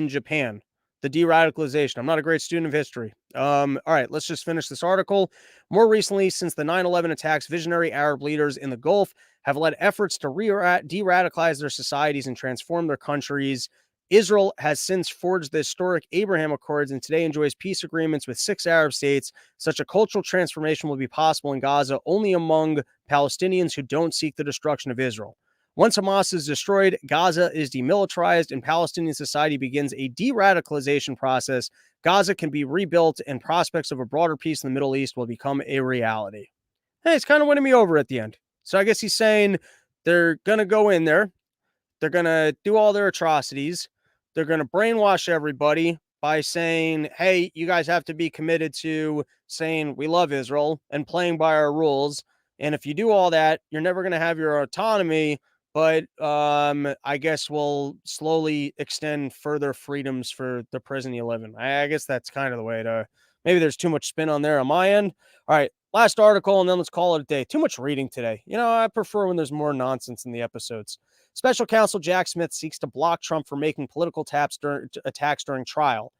Japan? The de-radicalization. I'm not a great student of history. All right, let's just finish this article. More recently, since the 9/11 attacks, visionary Arab leaders in the Gulf have led efforts to de-radicalize their societies and transform their countries. Israel has since forged the historic Abraham Accords and today enjoys peace agreements with 6 Arab states. Such a cultural transformation will be possible in Gaza only among Palestinians who don't seek the destruction of Israel. Once Hamas is destroyed, Gaza is demilitarized, and Palestinian society begins a de-radicalization process. Gaza can be rebuilt, and prospects of a broader peace in the Middle East will become a reality. Hey, it's kind of winning me over at the end. So I guess he's saying they're going to go in there. They're going to do all their atrocities. They're going to brainwash everybody by saying, hey, you guys have to be committed to saying we love Israel and playing by our rules. And if you do all that, you're never going to have your autonomy. But I guess we'll slowly extend further freedoms for the prison you live in. I guess that's kind of the way to, maybe there's too much spin on there on my end. All right, last article, and then let's call it a day. Too much reading today. I prefer when there's more nonsense in the episodes. Special counsel Jack Smith seeks to block Trump from making political attacks during trial.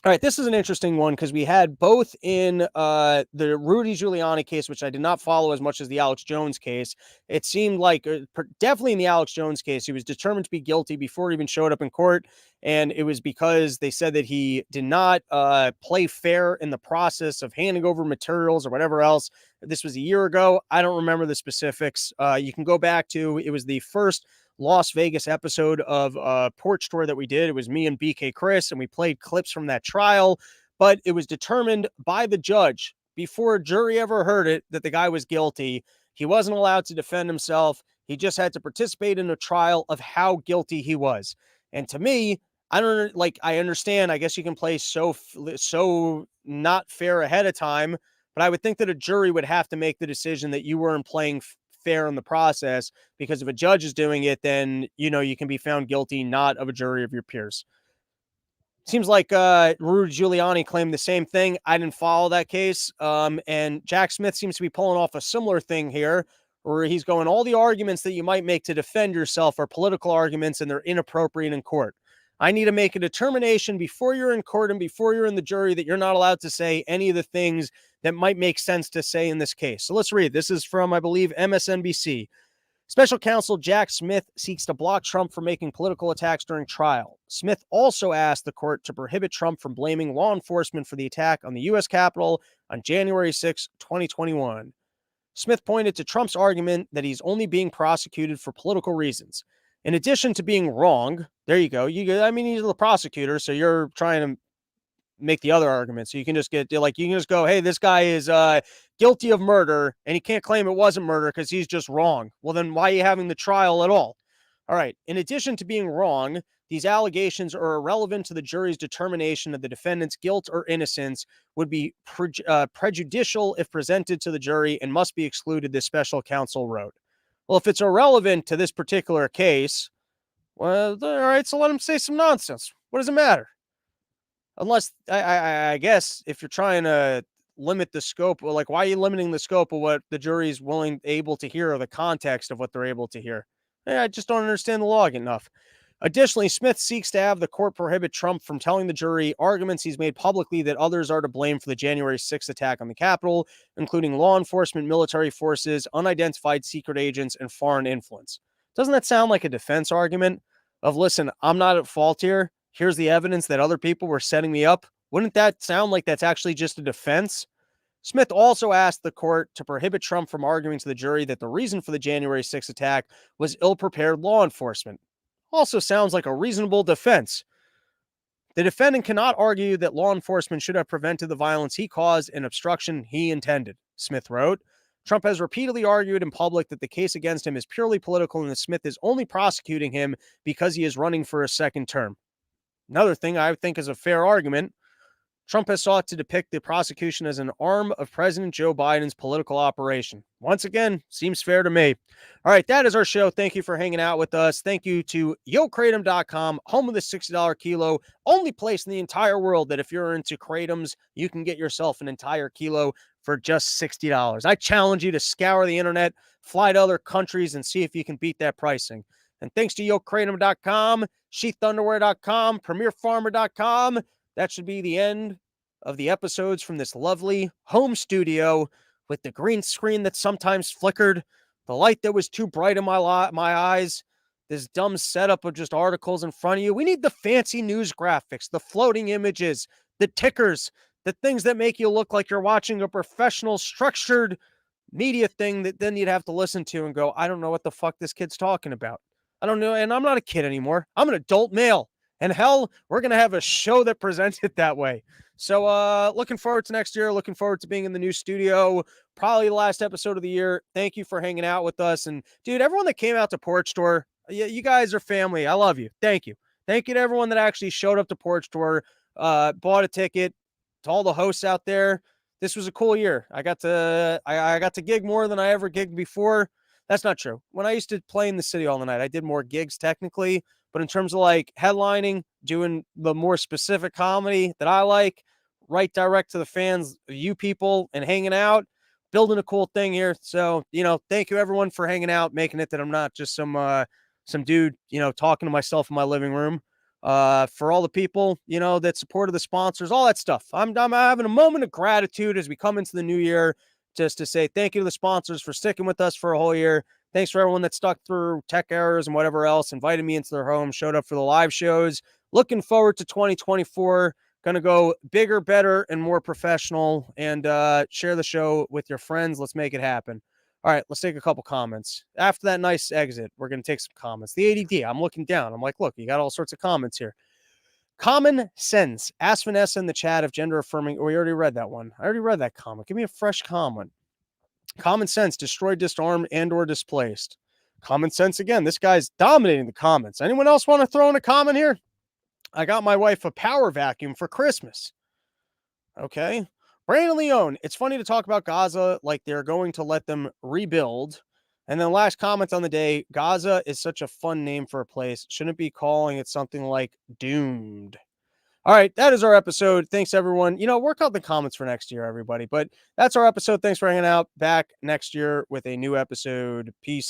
All right, this is an interesting one because we had both in the Rudy Giuliani case, which I did not follow as much as the Alex Jones case. It seemed like definitely in the Alex Jones case, he was determined to be guilty before he even showed up in court. And it was because they said that he did not play fair in the process of handing over materials or whatever else. This was a year ago. I don't remember the specifics. You can go back to, it was the first Las Vegas episode of Porch Tour that we did. It was me and BK Chris, and we played clips from that trial. But it was determined by the judge before a jury ever heard it that the guy was guilty. He wasn't allowed to defend himself. He just had to participate in a trial of how guilty he was. And to me, I don't like. I understand. I guess you can play so not fair ahead of time, but I would think that a jury would have to make the decision that you weren't playing fair in the process, because if a judge is doing it, then, you can be found guilty, not of a jury of your peers. Seems like Rudy Giuliani claimed the same thing. I didn't follow that case. And Jack Smith seems to be pulling off a similar thing here, where he's going, all the arguments that you might make to defend yourself are political arguments and they're inappropriate in court. I need to make a determination before you're in court and before you're in the jury that you're not allowed to say any of the things that might make sense to say in this case. So let's read. This is from, I believe, MSNBC. Special counsel Jack Smith seeks to block Trump from making political attacks during trial. Smith also asked the court to prohibit Trump from blaming law enforcement for the attack on the U.S. Capitol on January 6, 2021. Smith pointed to Trump's argument that he's only being prosecuted for political reasons. In addition to being wrong, there you go. He's the prosecutor, so you're trying to make the other argument. So you can just go, hey, this guy is guilty of murder, and he can't claim it wasn't murder because he's just wrong. Well, then why are you having the trial at all? All right. In addition to being wrong, these allegations are irrelevant to the jury's determination of the defendant's guilt or innocence, would be prejudicial if presented to the jury, and must be excluded, this special counsel wrote. Well, if it's irrelevant to this particular case, well, all right, so let him say some nonsense. What does it matter? Unless, I guess, if you're trying to limit the scope, well, like, why are you limiting the scope of what the jury is able to hear, or the context of what they're able to hear? I just don't understand the law enough. Additionally, Smith seeks to have the court prohibit Trump from telling the jury arguments he's made publicly that others are to blame for the January 6th attack on the Capitol, including law enforcement, military forces, unidentified secret agents, and foreign influence. Doesn't that sound like a defense argument of, listen, I'm not at fault here. Here's the evidence that other people were setting me up? Wouldn't that sound like that's actually just a defense? Smith also asked the court to prohibit Trump from arguing to the jury that the reason for the January 6th attack was ill-prepared law enforcement. Also sounds like a reasonable defense. The defendant cannot argue that law enforcement should have prevented the violence he caused and obstruction he intended, Smith wrote. Trump has repeatedly argued in public that the case against him is purely political and that Smith is only prosecuting him because he is running for a second term. Another thing I think is a fair argument. Trump has sought to depict the prosecution as an arm of President Joe Biden's political operation. Once again, seems fair to me. All right, that is our show. Thank you for hanging out with us. Thank you to YoKratom.com, home of the $60 kilo, only place in the entire world that if you're into Kratoms, you can get yourself an entire kilo for just $60. I challenge you to scour the internet, fly to other countries, and see if you can beat that pricing. And thanks to YoKratom.com, SheathUnderwear.com, PremierFarmer.com. That should be the end of the episodes from this lovely home studio with the green screen that sometimes flickered, the light that was too bright in my eyes, this dumb setup of just articles in front of you. We need the fancy news graphics, the floating images, the tickers, the things that make you look like you're watching a professional, structured media thing that then you'd have to listen to and go, I don't know what the fuck this kid's talking about. I don't know, and I'm not a kid anymore. I'm an adult male. And hell, we're going to have a show that presents it that way. So looking forward to next year. Looking forward to being in the new studio. Probably the last episode of the year. Thank you for hanging out with us. And dude, everyone that came out to Porch Tour, you guys are family. I love you. Thank you. Thank you to everyone that actually showed up to Porch Tour, bought a ticket. To all the hosts out there, this was a cool year. I got to gig more than I ever gigged before. That's not true. When I used to play in the city all the night, I did more gigs technically. But in terms of like headlining, doing the more specific comedy that I like, right direct to the fans, you people, and hanging out, building a cool thing here. So, thank you everyone for hanging out, making it that I'm not just some dude, talking to myself in my living room. for all the people, that supported the sponsors, all that stuff. I'm having a moment of gratitude as we come into the new year, just to say thank you to the sponsors for sticking with us for a whole year. Thanks for everyone that stuck through tech errors and whatever else, invited me into their home, showed up for the live shows. Looking forward to 2024. Going to go bigger, better, and more professional, and share the show with your friends. Let's make it happen. All right, let's take a couple comments. After that nice exit, we're going to take some comments. The ADD, I'm looking down. I'm like, look, you got all sorts of comments here. Common sense. Ask Vanessa in the chat if gender affirming. Oh, we already read that one. I already read that comment. Give me a fresh comment. Common sense. Destroyed, disarmed, and or displaced. Common sense again. This guy's dominating the comments. Anyone else want to throw in a comment here? I got my wife a power vacuum for Christmas. Okay. Brandon Leone, it's funny to talk about Gaza like they're going to let them rebuild. And then last comment on the day, Gaza is such a fun name for a place. Shouldn't be calling it something like Doomed. All right, that is our episode. Thanks, everyone. Work out the comments for next year, everybody. But that's our episode. Thanks for hanging out. Back next year with a new episode. Peace.